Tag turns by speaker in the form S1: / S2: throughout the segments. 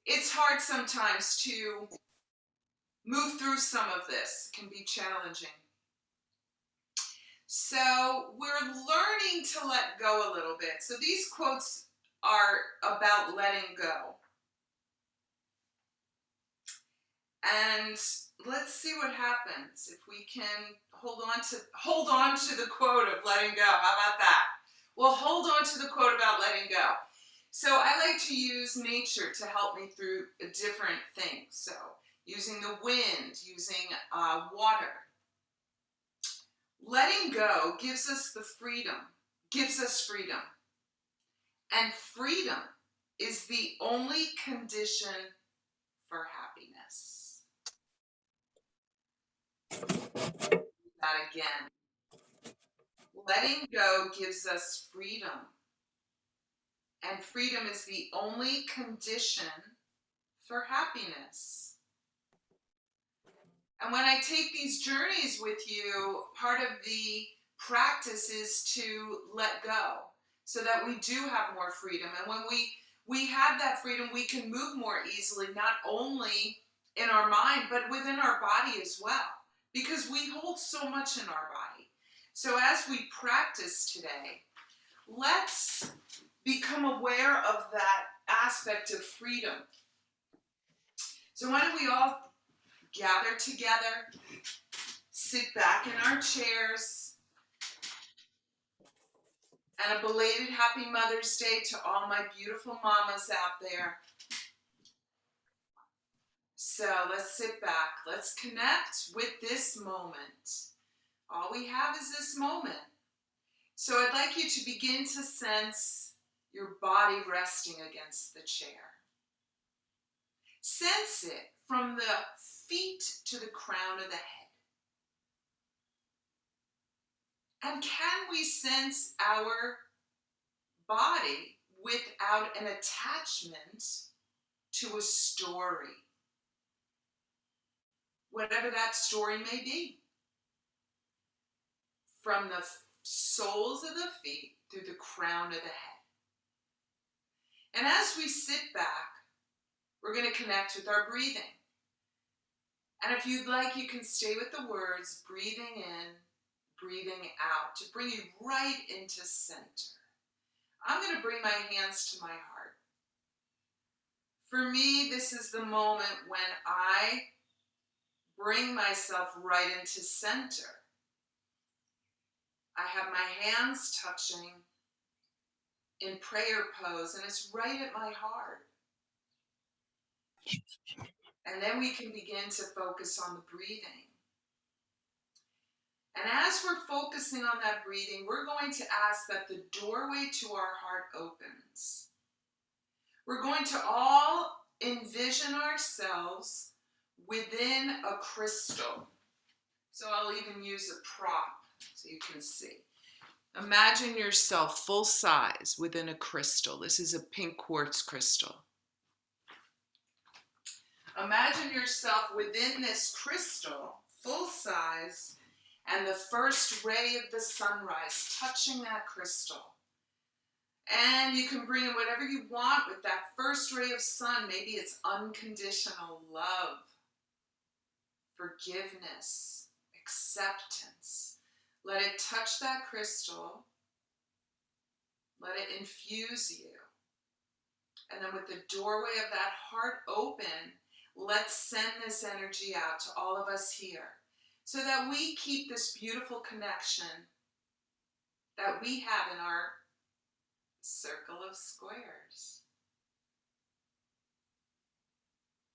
S1: it's hard sometimes to move through some of this. It can be challenging. So we're learning to let go a little bit. So these quotes are about letting go. And let's see what happens if we can hold on to the quote of letting go. How about that? We'll hold on to the quote about letting go. So I like to use nature to help me through different things. So using the wind, using water. Letting go gives us freedom. And freedom is the only condition for happiness. That again. Letting go gives us freedom. And freedom is the only condition for happiness. And when I take these journeys with you, part of the practice is to let go so that we do have more freedom. And when we have that freedom, we can move more easily, not only in our mind, but within our body as well, because we hold so much in our body. So as we practice today, let's become aware of that aspect of freedom. So why don't we all gather together, sit back in our chairs, and a belated Happy Mother's Day to all my beautiful mamas out there. So let's sit back, let's connect with this moment. All we have is this moment. So I'd like you to begin to sense your body resting against the chair. Sense it from the feet to the crown of the head. And can we sense our body without an attachment to a story? Whatever that story may be. From the soles of the feet through the crown of the head. And as we sit back, we're going to connect with our breathing. And if you'd like, you can stay with the words, breathing in, breathing out, to bring you right into center. I'm going to bring my hands to my heart. For me, this is the moment when I bring myself right into center. I have my hands touching in prayer pose, and it's right at my heart. And then we can begin to focus on the breathing. And as we're focusing on that breathing, we're going to ask that the doorway to our heart opens. We're going to all envision ourselves within a crystal. So I'll even use a prop so you can see. Imagine yourself full size within a crystal. This is a pink quartz crystal. Imagine yourself within this crystal, full size, and the first ray of the sunrise touching that crystal. And you can bring in whatever you want with that first ray of sun. Maybe it's unconditional love, forgiveness, acceptance. Let it touch that crystal. Let it infuse you. And then with the doorway of that heart open, let's send this energy out to all of us here so that we keep this beautiful connection that we have in our circle of squares.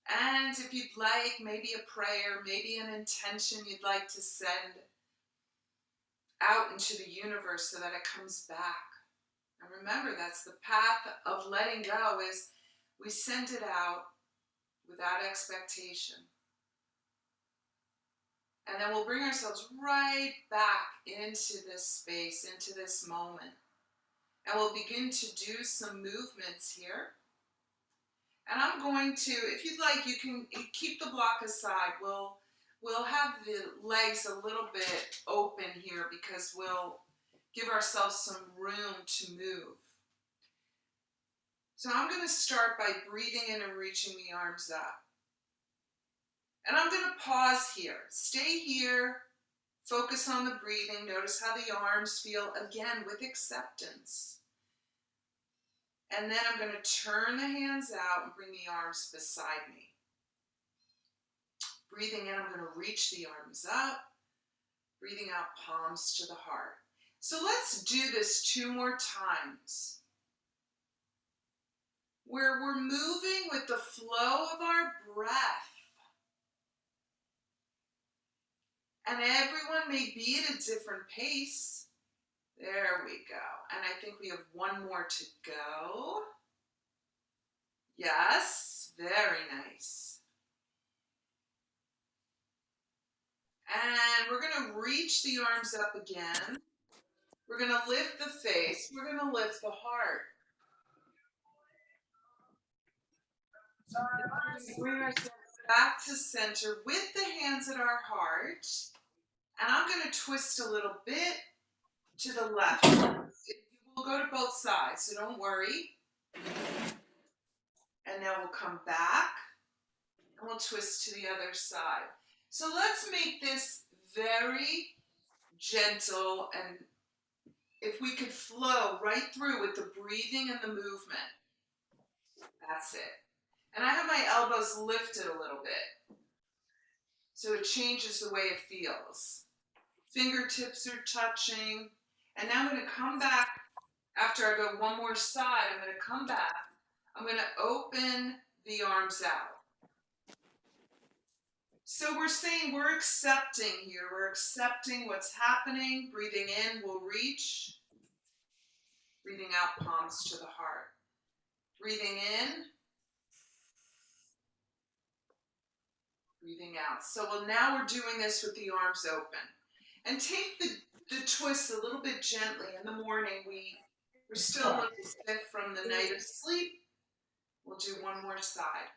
S1: And if you'd like, maybe a prayer, maybe an intention you'd like to send out into the universe so that it comes back. And remember, that's the path of letting go, is we send it out without expectation. And then we'll bring ourselves right back into this space, into this moment. And we'll begin to do some movements here. And I'm going to, if you'd like, you can keep the block aside. We'll have the legs a little bit open here because we'll give ourselves some room to move. So I'm going to start by breathing in and reaching the arms up. And I'm going to pause here. Stay here. Focus on the breathing. Notice how the arms feel, again, with acceptance. And then I'm going to turn the hands out and bring the arms beside me. Breathing in, I'm going to reach the arms up. Breathing out, palms to the heart. So let's do this 2 more times, where we're moving with the flow of our breath. And everyone may be at a different pace. There we go. And I think we have 1 more to go. Yes, very nice. And we're going to reach the arms up again. We're going to lift the face. We're going to lift the heart. Bring ourselves back to center with the hands at our heart. And I'm going to twist a little bit to the left. We'll go to both sides, so don't worry. And now we'll come back and we'll twist to the other side. So let's make this very gentle, and if we could flow right through with the breathing and the movement. That's it. And I have my elbows lifted a little bit, so it changes the way it feels. Fingertips are touching. And now I'm going to come back after I go 1 more side. I'm going to come back. I'm going to open the arms out. So we're saying we're accepting here. We're accepting what's happening. Breathing in, we'll reach. Breathing out, palms to the heart. Breathing in. Breathing out. So now we're doing this with the arms open. And take the twist a little bit gently. In the morning, we're still a little stiff from the night of sleep. We'll do 1 more side.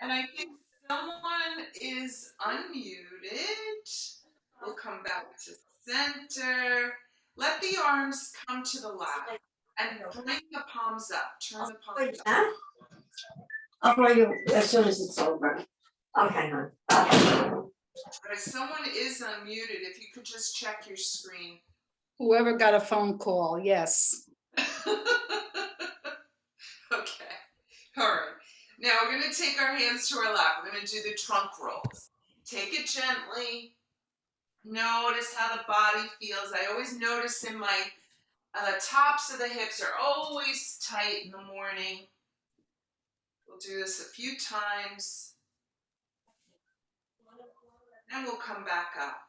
S1: And I think someone is unmuted. We'll come back to center. Let the arms come to the left and bring the palms up. Turn the palms up.
S2: I'll call you as soon as it's over. Okay, hon.
S1: Right, someone is unmuted. If you could just check your screen.
S3: Whoever got a phone call, yes.
S1: Okay. All right. Now we're going to take our hands to our lap. We're going to do the trunk rolls. Take it gently. Notice how the body feels. I always notice in my tops of the hips are always tight in the morning. We'll do this a few times. And we'll come back up.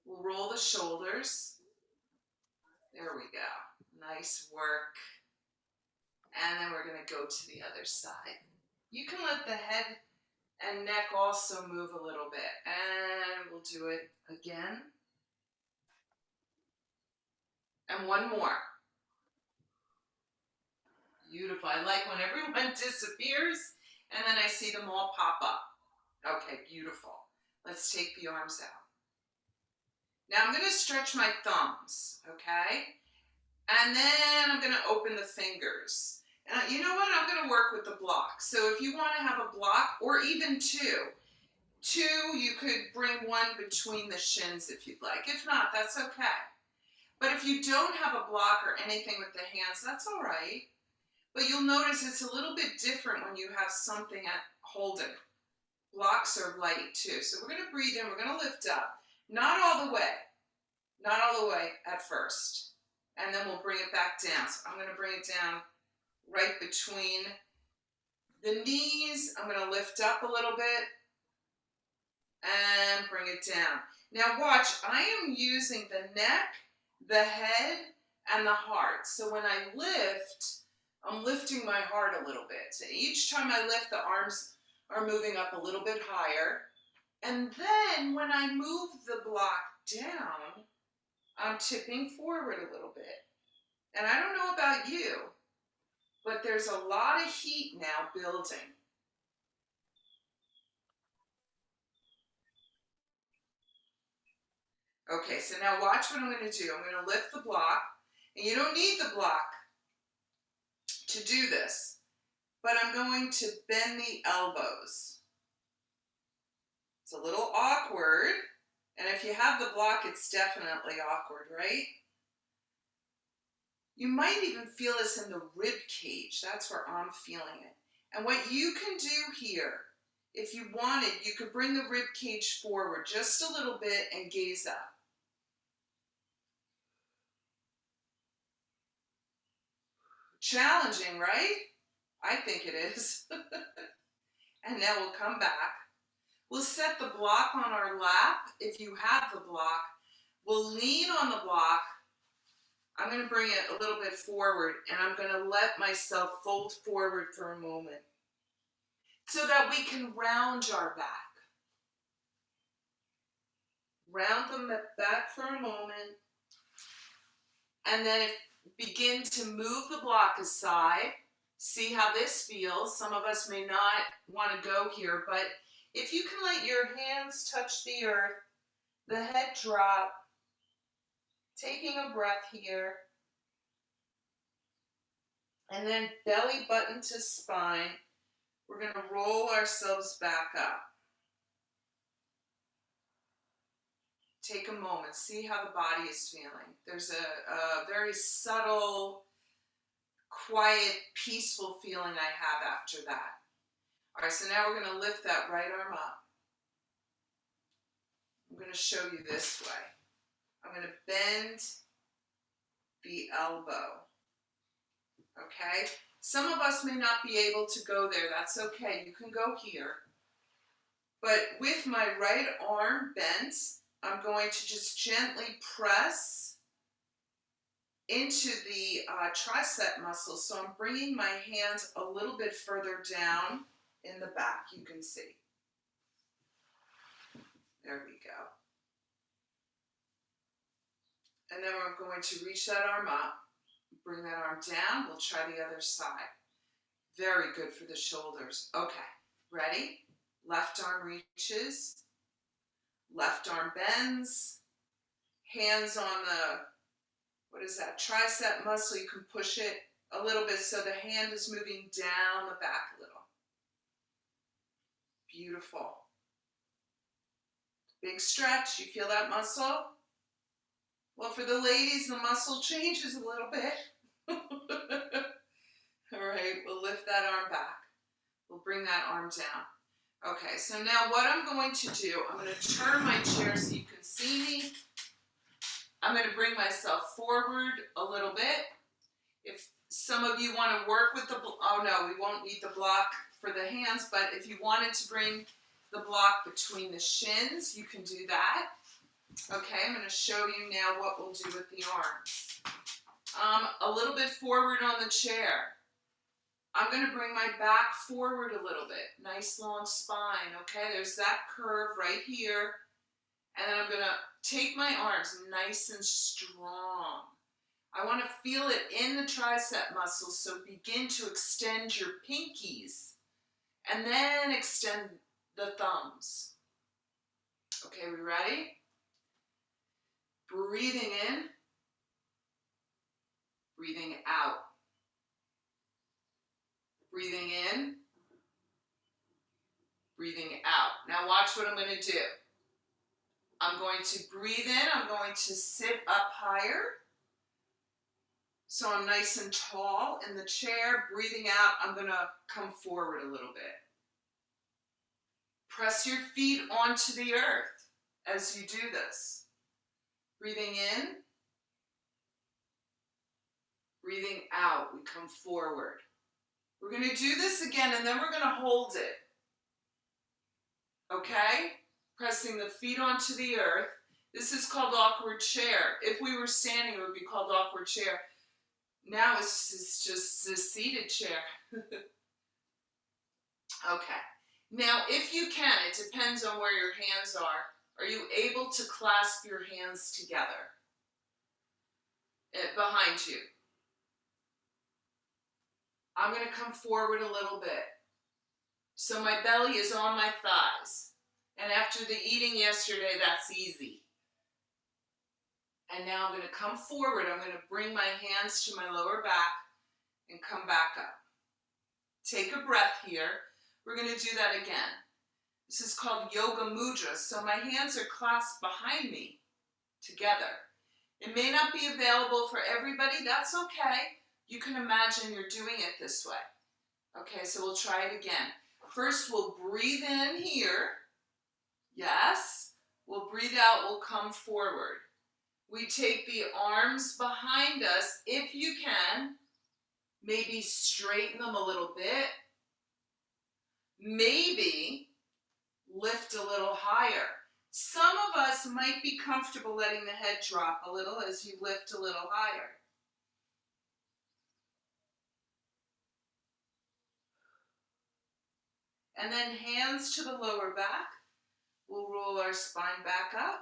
S1: We'll roll the shoulders. There we go. Nice work. And then we're going to go to the other side. You can let the head and neck also move a little bit. And we'll do it again. And 1 more. Beautiful. I like when everyone disappears and then I see them all pop up. Okay, beautiful. Let's take the arms out. Now I'm going to stretch my thumbs, okay? And then I'm going to open the fingers. And you know what? I'm going to work with the block. So if you want to have a block, or even 2, you could bring 1 between the shins if you'd like. If not, that's okay. But if you don't have a block or anything with the hands, that's all right. But you'll notice it's a little bit different when you have something at holding. Blocks are light too. So we're going to breathe in, we're going to lift up. Not all the way. Not all the way at first. And then we'll bring it back down. So I'm going to bring it down right between the knees. I'm going to lift up a little bit and bring it down. Now watch, I am using the neck, the head, and the heart. So when I lift, I'm lifting my heart a little bit. So each time I lift, the arms are moving up a little bit higher. And then when I move the block down, I'm tipping forward a little bit. And I don't know about you, but there's a lot of heat now building. Okay, so now watch what I'm going to do. I'm going to lift the block, and you don't need the block. to do this, but I'm going to bend the elbows. It's a little awkward, and if you have the block, it's definitely awkward, right? You might even feel this in the rib cage. That's where I'm feeling it. And what you can do here, if you wanted, you could bring the rib cage forward just a little bit and gaze up. Challenging, right? I think it is. And now we'll come back. We'll set the block on our lap if you have the block. We'll lean on the block. I'm going to bring it a little bit forward, and I'm going to let myself fold forward for a moment so that we can round our back. Round the back for a moment, and then begin to move the block aside. See how this feels. Some of us may not want to go here, but if you can let your hands touch the earth, the head drop, taking a breath here, and then belly button to spine, we're going to roll ourselves back up. Take a moment, see how the body is feeling. There's a very subtle, quiet, peaceful feeling I have after that. All right, so now we're going to lift that right arm up. I'm going to show you this way. I'm going to bend the elbow. Okay? Some of us may not be able to go there. That's okay. You can go here. But with my right arm bent, I'm going to just gently press into the tricep muscle. So I'm bringing my hands a little bit further down in the back, you can see. There we go. And then we're going to reach that arm up, bring that arm down. We'll try the other side. Very good for the shoulders. Okay, ready? Left arm reaches, left arm bends, hands on the, what is that, tricep muscle. You can push it a little bit so the hand is moving down the back a little. Beautiful. Big stretch. You feel that muscle? Well, for the ladies, the muscle changes a little bit. All right, we'll lift that arm back. We'll bring that arm down. Okay, so now what I'm going to do, I'm going to turn my chair so you can see me. I'm going to bring myself forward a little bit. If some of you want to work with the, oh no, we won't need the block for the hands, but if you wanted to bring the block between the shins, you can do that. Okay, I'm going to show you now what we'll do with the arms. A little bit forward on the chair. I'm going to bring my back forward a little bit. Nice long spine, okay? There's that curve right here. And then I'm going to take my arms nice and strong. I want to feel it in the tricep muscles, so begin to extend your pinkies. And then extend the thumbs. Okay, we ready? Breathing in, breathing out. Breathing in, breathing out. Now watch what I'm going to do. I'm going to breathe in, I'm going to sit up higher. So I'm nice and tall in the chair. Breathing out, I'm going to come forward a little bit. Press your feet onto the earth as you do this. Breathing in, breathing out, we come forward. We're going to do this again, and then we're going to hold it. Okay? Pressing the feet onto the earth. This is called awkward chair. If we were standing, it would be called awkward chair. Now it's just a seated chair. Okay. Now, if you can, it depends on where your hands are you able to clasp your hands together behind you? I'm going to come forward a little bit. So my belly is on my thighs. And after the eating yesterday, that's easy. And now I'm going to come forward. I'm going to bring my hands to my lower back and come back up. Take a breath here. We're going to do that again. This is called yoga mudra. So my hands are clasped behind me together. It may not be available for everybody. That's okay. You can imagine you're doing it this way. Okay, so we'll try it again. First, we'll breathe in here. Yes. We'll breathe out. We'll come forward. We take the arms behind us, if you can. Maybe straighten them a little bit. Maybe lift a little higher. Some of us might be comfortable letting the head drop a little as you lift a little higher. And then hands to the lower back. We'll roll our spine back up.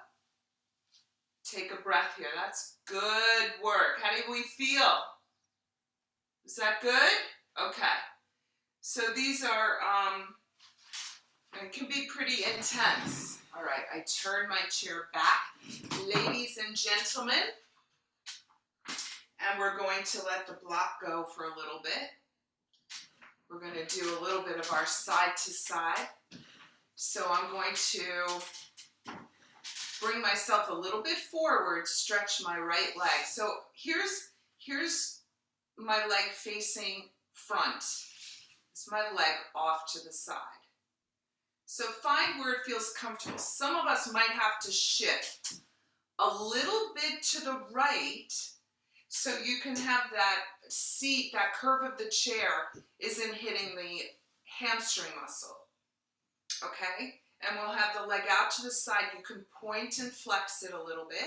S1: Take a breath here. That's good work. How do we feel? Is that good? Okay. So these are, it can be pretty intense. All right, I turn my chair back. Ladies and gentlemen, and we're going to let the block go for a little bit. We're going to do a little bit of our side to side. So I'm going to bring myself a little bit forward, stretch my right leg. So here's my leg facing front. It's my leg off to the side. So find where it feels comfortable. Some of us might have to shift a little bit to the right so you can have that seat, that curve of the chair isn't hitting the hamstring muscle. Okay? And we'll have the leg out to the side. You can point and flex it a little bit.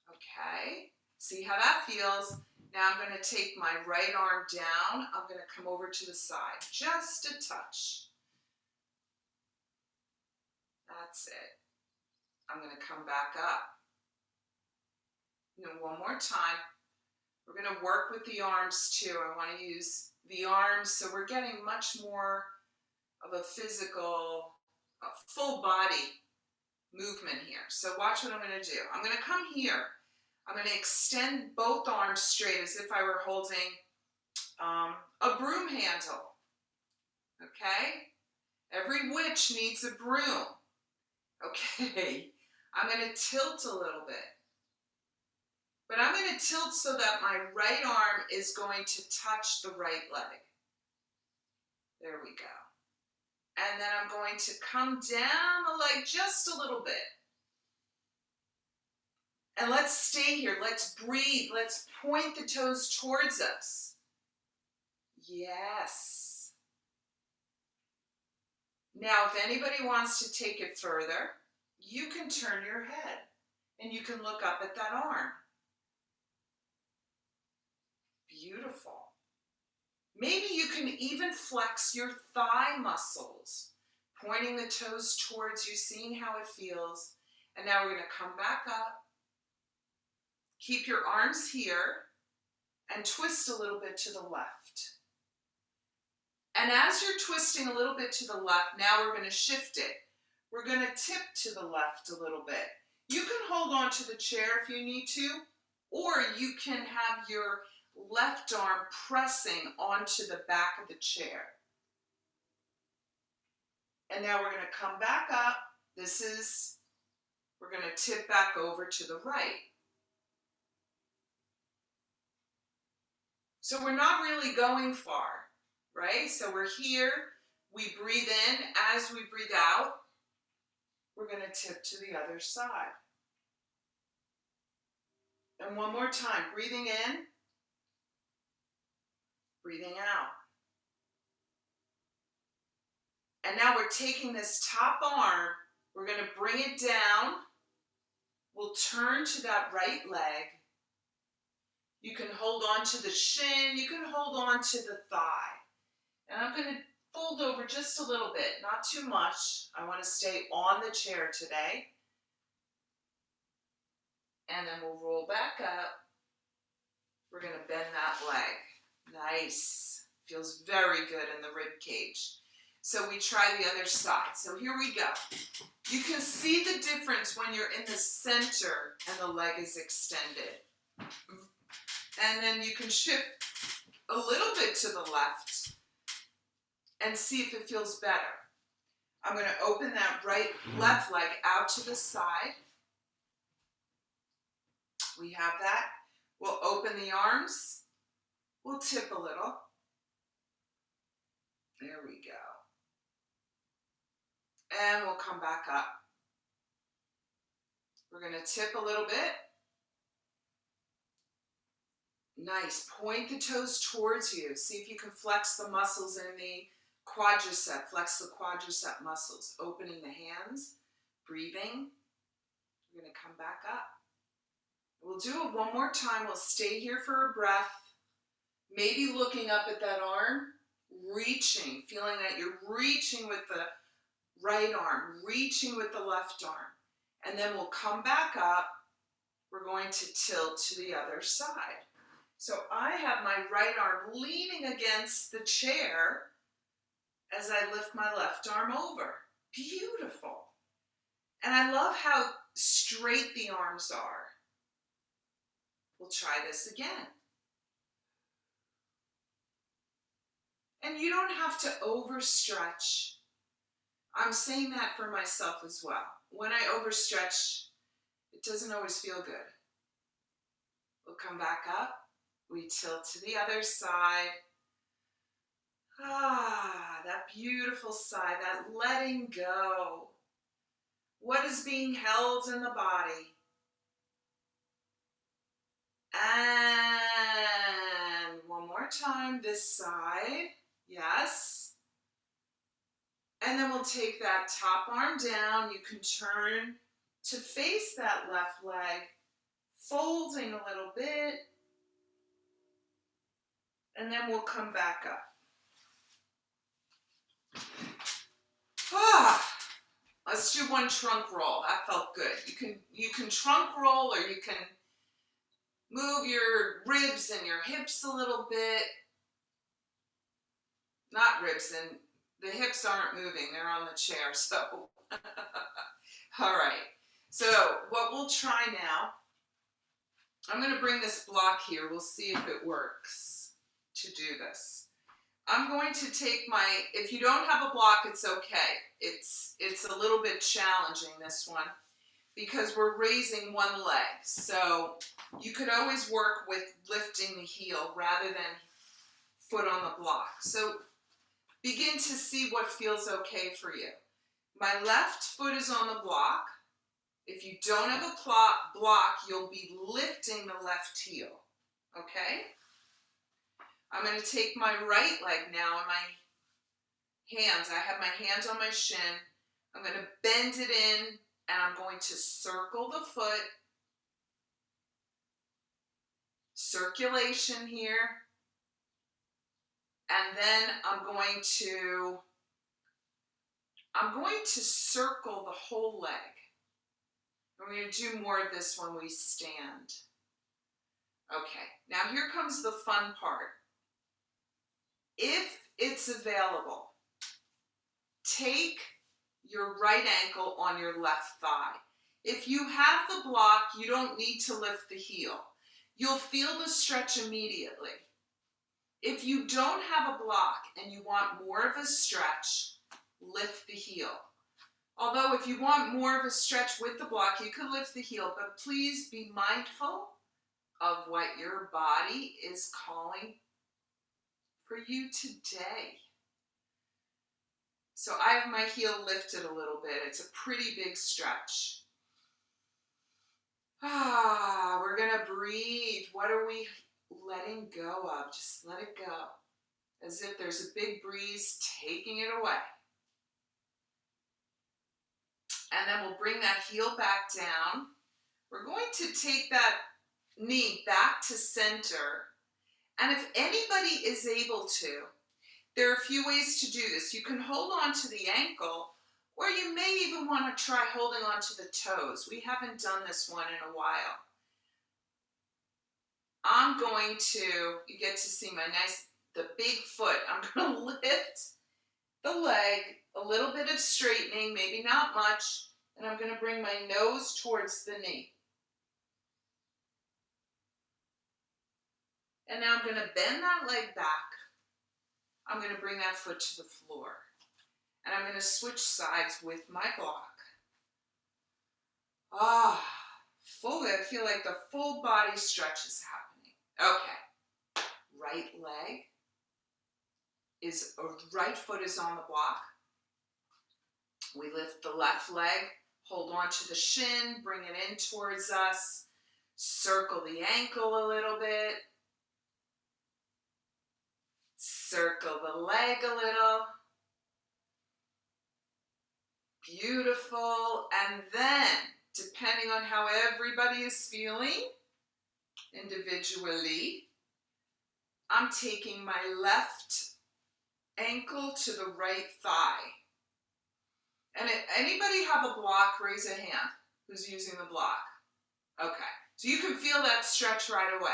S1: Okay? See how that feels? Now I'm going to take my right arm down. I'm going to come over to the side. Just a touch. That's it. I'm going to come back up. And one more time. We're going to work with the arms too. I want to use the arms so we're getting much more of a physical, full body movement here. So watch what I'm going to do. I'm going to come here. I'm going to extend both arms straight as if I were holding a broom handle. Okay? Every witch needs a broom. Okay? I'm going to tilt a little bit. But I'm going to tilt so that my right arm is going to touch the right leg. There we go. And then I'm going to come down the leg just a little bit. And let's stay here. Let's breathe. Let's point the toes towards us. Yes. Now, if anybody wants to take it further, you can turn your head and you can look up at that arm. Beautiful. Maybe you can even flex your thigh muscles, pointing the toes towards you, seeing how it feels. And now we're going to come back up. Keep your arms here and twist a little bit to the left. And as you're twisting a little bit to the left, now we're going to shift it. We're going to tip to the left a little bit. You can hold on to the chair if you need to, or you can have your left arm pressing onto the back of the chair. And now we're going to come back up. We're going to tip back over to the right. So we're not really going far, right? So we're here, we breathe in. As we breathe out, we're going to tip to the other side. And one more time, breathing in, breathing out. And now we're taking this top arm, we're going to bring it down. We'll turn to that right leg. You can hold on to the shin, you can hold on to the thigh. And I'm going to fold over just a little bit, not too much. I want to stay on the chair today. And then we'll roll back up. We're going to bend that leg. Nice. Feels very good in the rib cage. So we try the other side. So here we go. You can see the difference when you're in the center and the leg is extended. And then you can shift a little bit to the left and see if it feels better. I'm going to open that left leg out to the side. We have that. We'll open the arms. We'll tip a little. There we go. And we'll come back up. We're going to tip a little bit. Nice. Point the toes towards you. See if you can flex the muscles in the quadricep. Flex the quadricep muscles. Opening the hands. Breathing. We're going to come back up. We'll do it one more time. We'll stay here for a breath. Maybe looking up at that arm. Reaching. Feeling that you're reaching with the right arm. Reaching with the left arm. And then we'll come back up. We're going to tilt to the other side. So I have my right arm leaning against the chair as I lift my left arm over. Beautiful. And I love how straight the arms are. We'll try this again. And you don't have to overstretch. I'm saying that for myself as well. When I overstretch, it doesn't always feel good. We'll come back up. We tilt to the other side. Ah, that beautiful side, that letting go. What is being held in the body? And one more time, this side. Yes. And then we'll take that top arm down. You can turn to face that left leg, folding a little bit. And then we'll come back up. Let's do one trunk roll. That felt good. You can trunk roll, or you can move your ribs and your hips a little bit. Not ribs, and the hips aren't moving. They're on the chair, so. All right. So what we'll try now, I'm going to bring this block here. We'll see if it works to do this. I'm going to take if you don't have a block, it's okay. It's a little bit challenging, this one, because we're raising one leg. So you could always work with lifting the heel rather than foot on the block. So begin to see what feels okay for you. My left foot is on the block. If you don't have a block, you'll be lifting the left heel, okay? I'm going to take my right leg now in my hands. I have my hands on my shin. I'm going to bend it in, and I'm going to circle the foot. Circulation here. And then I'm going to circle the whole leg. We're going to do more of this when we stand. Okay, now here comes the fun part. If it's available, take your right ankle on your left thigh. If you have the block, you don't need to lift the heel. You'll feel the stretch immediately. If you don't have a block and you want more of a stretch, lift the heel. Although if you want more of a stretch with the block, you could lift the heel, but please be mindful of what your body is calling for you today. So I have my heel lifted a little bit. It's a pretty big stretch. We're gonna breathe. What are we letting go of? Just let it go. As if there's a big breeze taking it away. And then we'll bring that heel back down. We're going to take that knee back to center. And if anybody is able to, there are a few ways to do this. You can hold on to the ankle, or you may even want to try holding on to the toes. We haven't done this one in a while. I'm going to, you get to see the big foot. I'm going to lift the leg, a little bit of straightening, maybe not much, and I'm going to bring my nose towards the knee. And now I'm going to bend that leg back. I'm going to bring that foot to the floor. And I'm going to switch sides with my block. Ah, fully. I feel like the full body stretch is happening. Okay. Right leg is, or right foot is on the block. We lift the left leg, hold on to the shin, bring it in towards us. Circle the ankle a little bit. Circle the leg a little. Beautiful. And then, depending on how everybody is feeling individually, I'm taking my left ankle to the right thigh. And anybody have a block? Raise a hand. Who's using the block? Okay. So you can feel that stretch right away.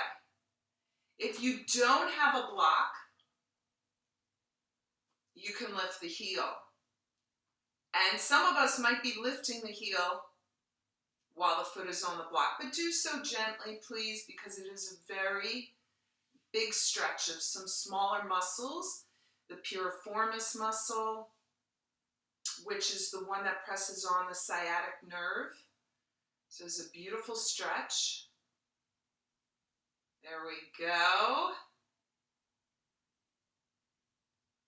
S1: If you don't have a block, you can lift the heel. And some of us might be lifting the heel while the foot is on the block, but do so gently, please, because it is a very big stretch of some smaller muscles. The piriformis muscle, which is the one that presses on the sciatic nerve. So it's a beautiful stretch. There we go.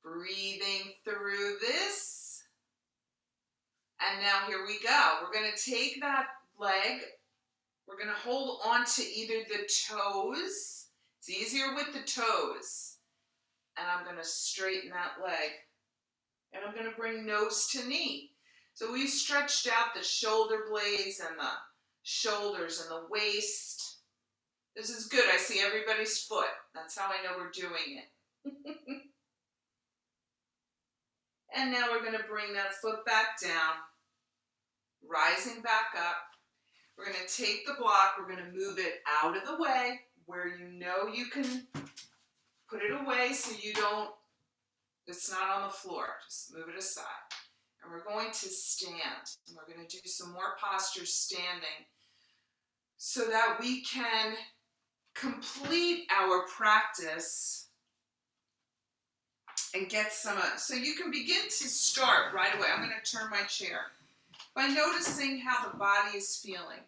S1: Breathing through this. And now here we go. We're going to take that leg. We're going to hold on to either the toes. It's easier with the toes. And I'm going to straighten that leg. And I'm going to bring nose to knee. So we stretched out the shoulder blades and the shoulders and the waist. This is good. I see everybody's foot. That's how I know we're doing it. And now we're going to bring that foot back down, rising back up. We're going to take the block. We're going to move it out of the way where you know you can put it away so you don't, it's not on the floor. Just move it aside. And we're going to stand. And we're going to do some more postures standing so that we can complete our practice and get some, so you can begin to start right away. I'm going to turn my chair by noticing how the body is feeling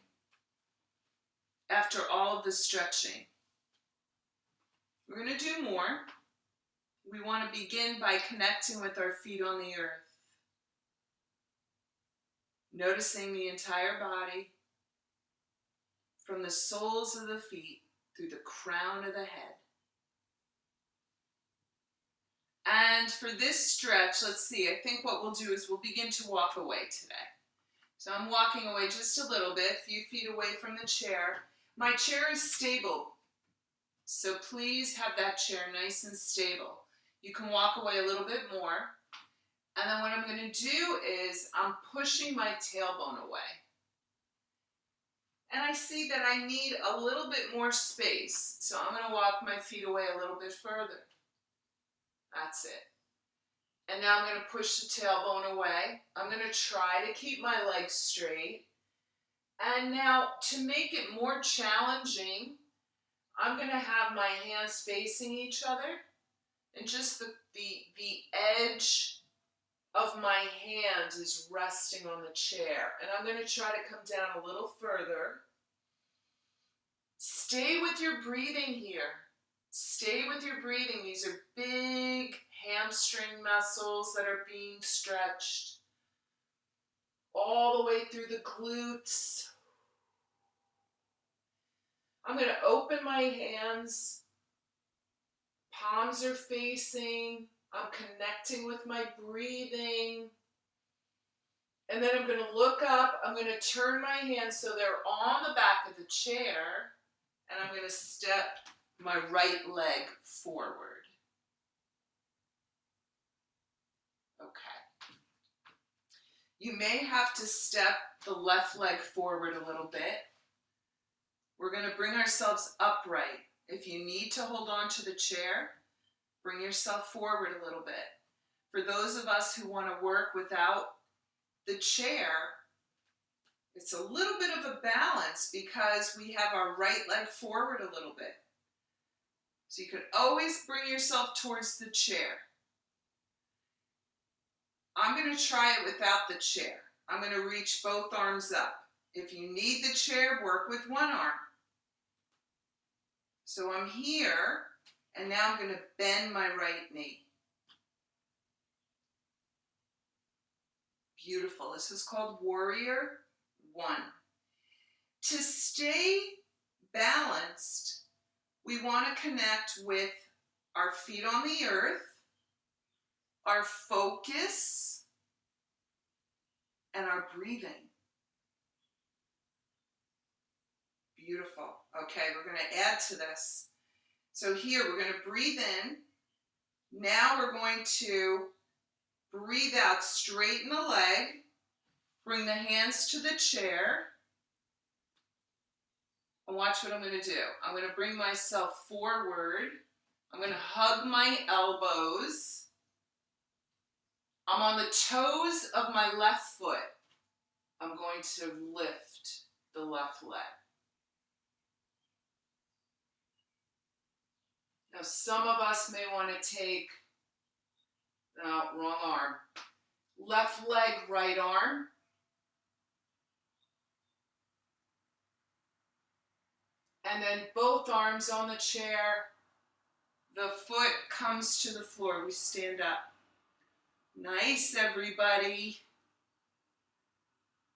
S1: after all of the stretching. We're going to do more. We want to begin by connecting with our feet on the earth. Noticing the entire body from the soles of the feet through the crown of the head. And for this stretch, let's see, I think what we'll do is we'll begin to walk away today. So I'm walking away just a little bit, a few feet away from the chair. My chair is stable, so please have that chair nice and stable. You can walk away a little bit more. And then what I'm going to do is I'm pushing my tailbone away. And I see that I need a little bit more space. So I'm going to walk my feet away a little bit further. That's it. And now I'm going to push the tailbone away. I'm going to try to keep my legs straight. And now to make it more challenging, I'm going to have my hands facing each other. And just the edge of my hand is resting on the chair. And I'm going to try to come down a little further. Stay with your breathing here. Stay with your breathing. These are big hamstring muscles that are being stretched all the way through the glutes. I'm going to open my hands. Palms are facing. I'm connecting with my breathing. And then I'm going to look up. I'm going to turn my hands so they're on the back of the chair. And I'm going to step my right leg forward. Okay. You may have to step the left leg forward a little bit. We're going to bring ourselves upright. If you need to hold on to the chair, bring yourself forward a little bit. For those of us who want to work without the chair, it's a little bit of a balance because we have our right leg forward a little bit. So you could always bring yourself towards the chair. I'm going to try it without the chair. I'm going to reach both arms up. If you need the chair, work with one arm. So I'm here, and now I'm going to bend my right knee. Beautiful. This is called Warrior 1. To stay balanced, we want to connect with our feet on the earth, our focus, and our breathing. Beautiful. Okay, we're going to add to this. So here, we're going to breathe in. Now we're going to breathe out, straighten the leg, bring the hands to the chair, and watch what I'm going to do. I'm going to bring myself forward. I'm going to hug my elbows. I'm on the toes of my left foot. I'm going to lift the left leg. Now, some of us may want to take, no, wrong arm. Left leg, right arm. And then both arms on the chair. The foot comes to the floor. We stand up. Nice, everybody.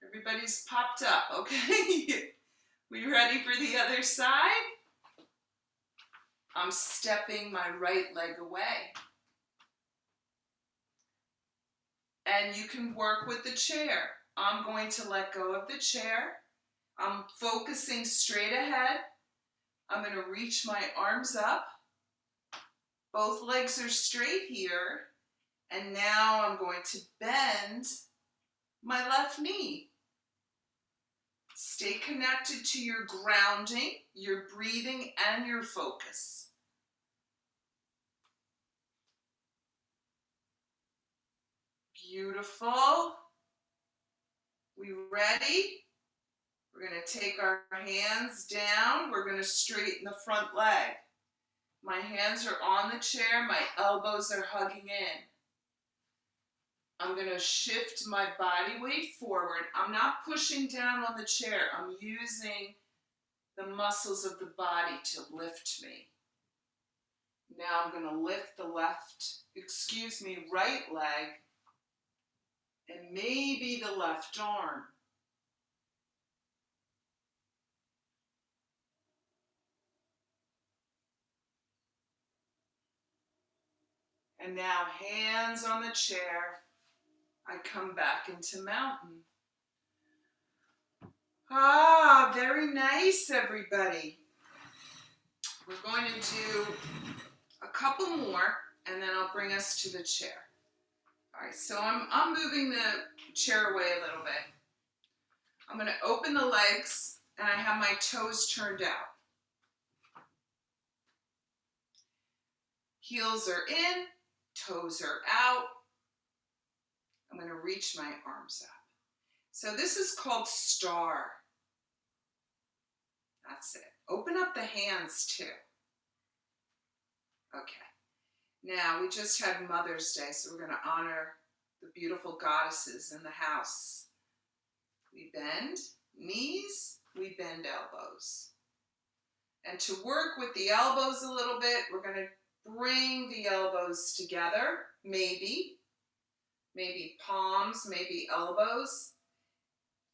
S1: Everybody's popped up, okay? We ready for the other side? I'm stepping my right leg away. And you can work with the chair. I'm going to let go of the chair. I'm focusing straight ahead. I'm going to reach my arms up. Both legs are straight here. And now I'm going to bend my left knee. Stay connected to your grounding, your breathing, and your focus. Beautiful. We ready? We're going to take our hands down. We're going to straighten the front leg. My hands are on the chair. My elbows are hugging in. I'm going to shift my body weight forward. I'm not pushing down on the chair. I'm using the muscles of the body to lift me. Now I'm going to lift the right leg, and maybe the left arm. And now hands on the chair. I come back into mountain. Ah, very nice, everybody. We're going to do a couple more, and then I'll bring us to the chair. All right, so I'm moving the chair away a little bit. I'm going to open the legs, and I have my toes turned out. Heels are in, toes are out. I'm going to reach my arms up. So this is called star. That's it. Open up the hands too. Okay. Now, we just had Mother's Day, so we're going to honor the beautiful goddesses in the house. We bend knees, we bend elbows. And to work with the elbows a little bit, we're going to bring the elbows together, maybe palms, maybe elbows.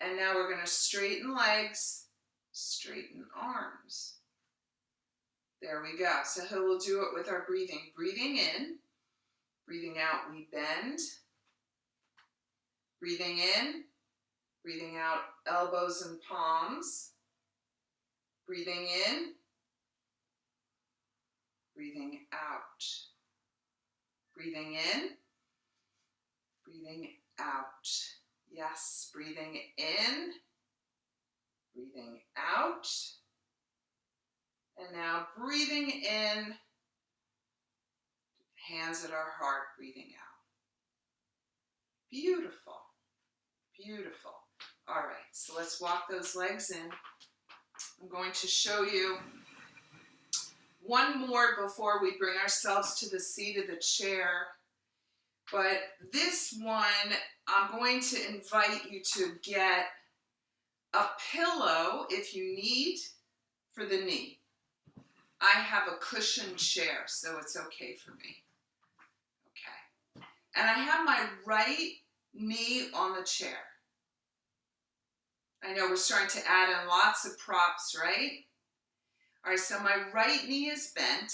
S1: And now we're going to straighten legs, straighten arms. There we go. So we'll do it with our breathing. Breathing in, breathing out, we bend. Breathing in, breathing out, elbows and palms. Breathing in, breathing out. Breathing in, breathing out. Yes, breathing in, breathing out. And now breathing in, hands at our heart, breathing out. Beautiful, beautiful. All right, so let's walk those legs in. I'm going to show you one more before we bring ourselves to the seat of the chair. But this one, I'm going to invite you to get a pillow if you need for the knee. I have a cushioned chair, so it's okay for me. Okay. And I have my right knee on the chair. I know we're starting to add in lots of props, right? All right, so my right knee is bent.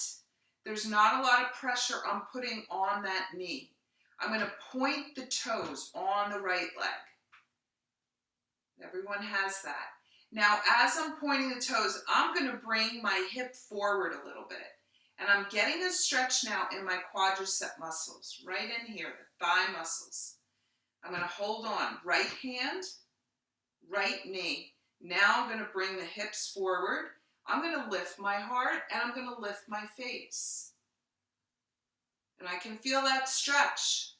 S1: There's not a lot of pressure I'm putting on that knee. I'm going to point the toes on the right leg. Everyone has that. Now, as I'm pointing the toes, I'm going to bring my hip forward a little bit. And I'm getting a stretch now in my quadricep muscles, right in here, the thigh muscles. I'm going to hold on, right hand, right knee. Now I'm going to bring the hips forward. I'm going to lift my heart and I'm going to lift my face. And I can feel that stretch.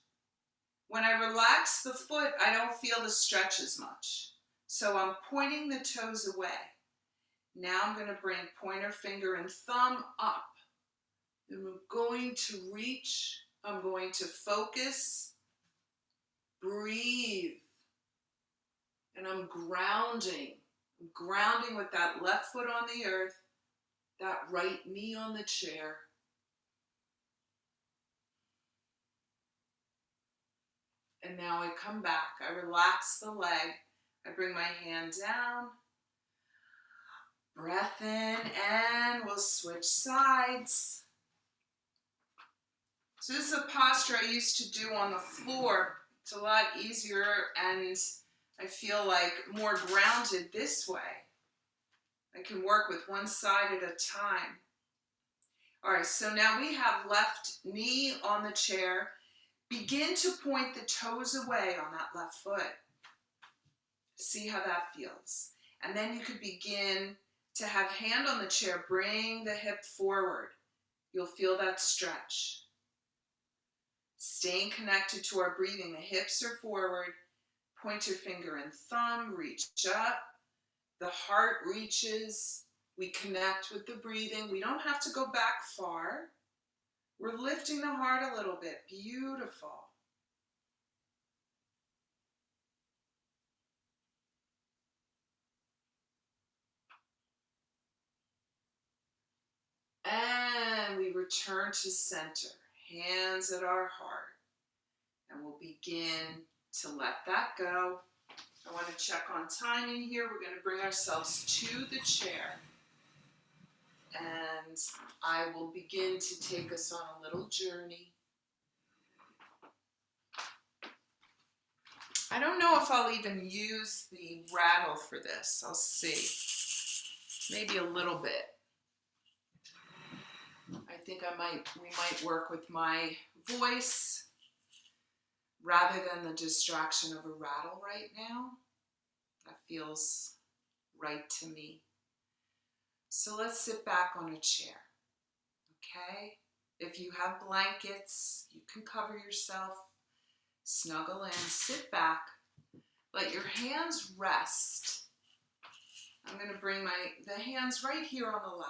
S1: When I relax the foot, I don't feel the stretch as much. So I'm pointing the toes away. Now I'm going to bring pointer finger and thumb up. Then I'm going to reach. I'm going to focus. Breathe. And I'm grounding. I'm grounding with that left foot on the earth, that right knee on the chair. And now I come back. I relax the leg. I bring my hand down. Breath in, and we'll switch sides. So this is a posture I used to do on the floor. It's a lot easier and I feel like more grounded this way. I can work with one side at a time. All right, so now we have left knee on the chair. Begin to point the toes away on that left foot. See how that feels. And then you could begin to have hand on the chair. Bring the hip forward. You'll feel that stretch. Staying connected to our breathing. The hips are forward. Pointer finger and thumb. Reach up. The heart reaches. We connect with the breathing. We don't have to go back far. We're lifting the heart a little bit. Beautiful. And we return to center. Hands at our heart. And we'll begin to let that go. I want to check on timing here. We're going to bring ourselves to the chair. And I will begin to take us on a little journey. I don't know if I'll even use the rattle for this. I'll see. Maybe a little bit. I think we might work with my voice rather than the distraction of a rattle right now. That feels right to me. So let's sit back on a chair, okay? If you have blankets, you can cover yourself, snuggle in, sit back, let your hands rest. I'm going to bring the hands right here on the lap.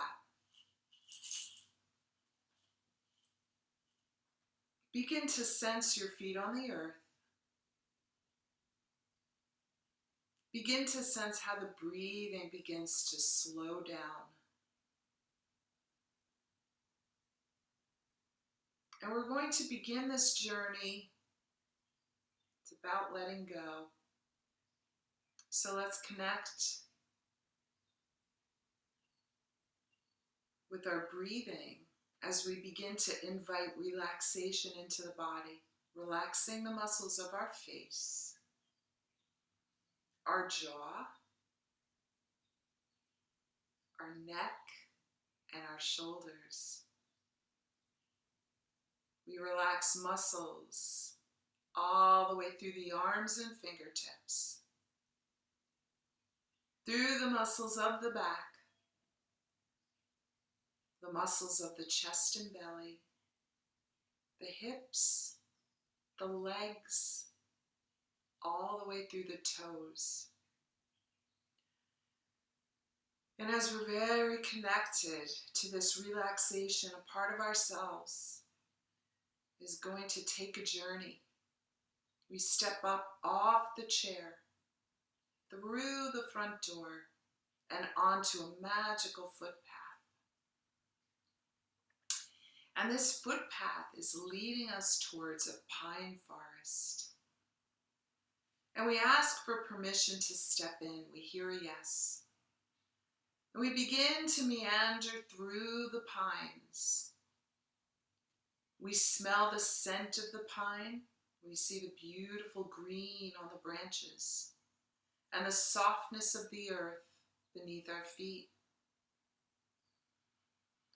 S1: Begin to sense your feet on the earth. Begin to sense how the breathing begins to slow down. And we're going to begin this journey. It's about letting go. So let's connect with our breathing as we begin to invite relaxation into the body, relaxing the muscles of our face, our jaw, our neck, and our shoulders. We relax muscles all the way through the arms and fingertips, through the muscles of the back, the muscles of the chest and belly, the hips, the legs, all the way through the toes. And as we're very connected to this relaxation, a part of ourselves is going to take a journey. We step up off the chair, through the front door, and onto a magical footpath. And this footpath is leading us towards a pine forest. And we ask for permission to step in. We hear a yes. And we begin to meander through the pines. We smell the scent of the pine. We see the beautiful green on the branches and the softness of the earth beneath our feet.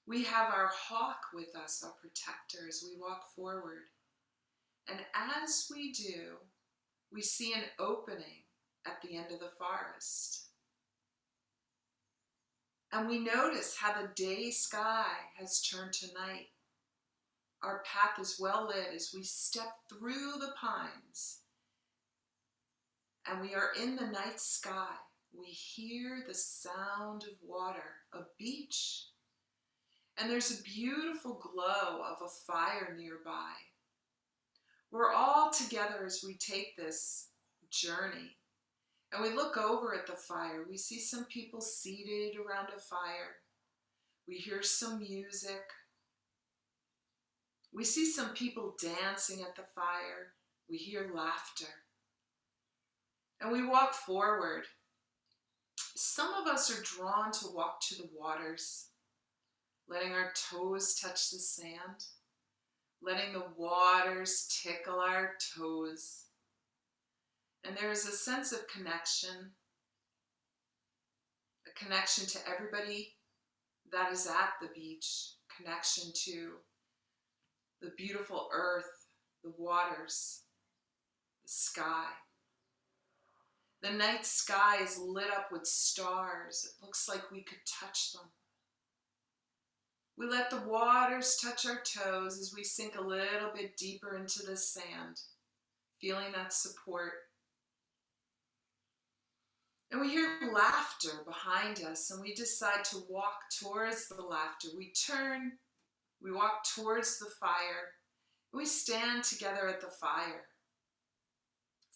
S1: We have our hawk with us, our protector, as we walk forward. And as we do, we see an opening at the end of the forest. And we notice how the day sky has turned to night. Our path is well lit as we step through the pines. And we are in the night sky. We hear the sound of water, a beach. And there's a beautiful glow of a fire nearby. We're all together as we take this journey. And we look over at the fire. We see some people seated around a fire. We hear some music. We see some people dancing at the fire. We hear laughter. And we walk forward. Some of us are drawn to walk to the waters, letting our toes touch the sand, letting the waters tickle our toes. And there is a sense of connection, a connection to everybody that is at the beach, connection to the beautiful earth, the waters, the sky. The night sky is lit up with stars. It looks like we could touch them. We let the waters touch our toes as we sink a little bit deeper into the sand, feeling that support. And we hear laughter behind us, and we decide to walk towards the laughter. We turn, we walk towards the fire, and we stand together at the fire.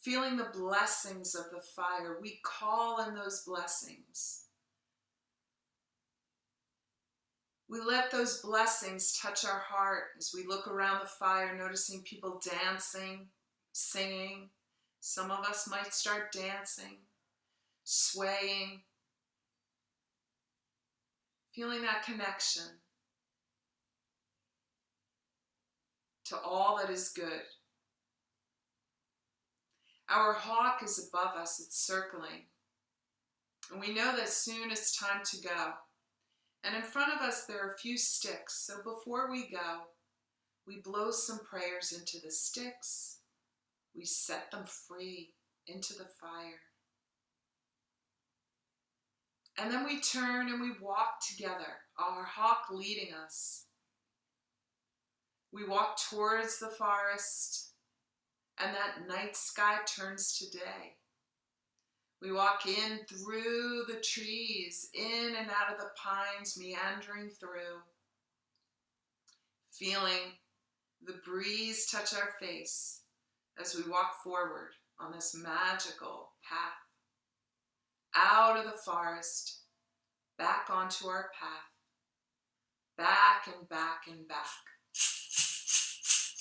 S1: Feeling the blessings of the fire, we call in those blessings. We let those blessings touch our heart as we look around the fire, noticing people dancing, singing. Some of us might start dancing, swaying, feeling that connection to all that is good. Our hawk is above us, it's circling. And we know that soon it's time to go. And in front of us there are a few sticks, so before we go, we blow some prayers into the sticks. We set them free into the fire. And then we turn and we walk together, our hawk leading us. We walk towards the forest, and that night sky turns to day. We walk in through the trees, in and out of the pines, meandering through, feeling the breeze touch our face as we walk forward on this magical path, out of the forest, back onto our path, back and back and back.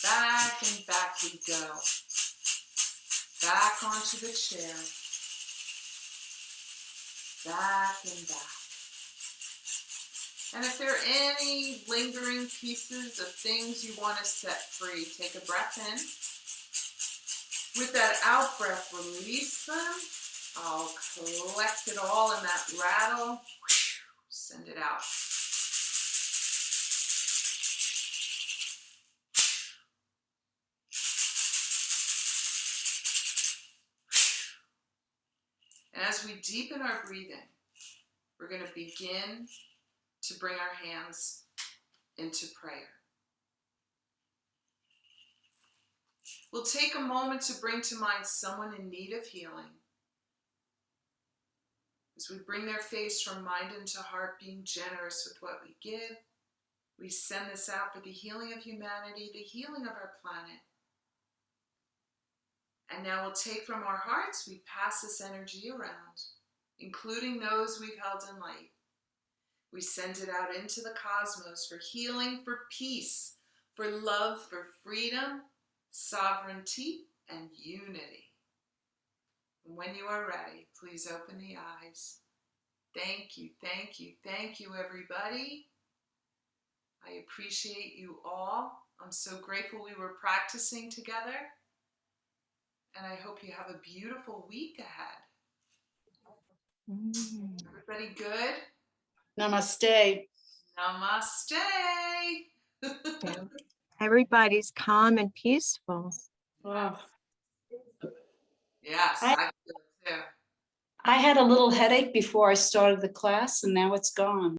S1: Back and back we go, back onto the chair, back and back. And if there are any lingering pieces of things you want to set free, take a breath in. With that out breath, release them. I'll collect it all in that rattle. Send it out. And as we deepen our breathing, we're going to begin to bring our hands into prayer. We'll take a moment to bring to mind someone in need of healing. As we bring their face from mind into heart, being generous with what we give, we send this out for the healing of humanity, the healing of our planet. And now we'll take from our hearts, we pass this energy around, including those we've held in light. We send it out into the cosmos for healing, for peace, for love, for freedom, sovereignty, and unity. And when you are ready, please open the eyes. Thank you, thank you, thank you, everybody. I appreciate you all. I'm so grateful we were practicing together. And I hope you have a beautiful week ahead. Everybody good?
S3: Namaste.
S1: Namaste.
S4: Everybody's calm and peaceful.
S3: Oh,
S1: Yes,
S3: I-
S1: I feel it too.
S3: I had a little headache before I started the class and now it's gone.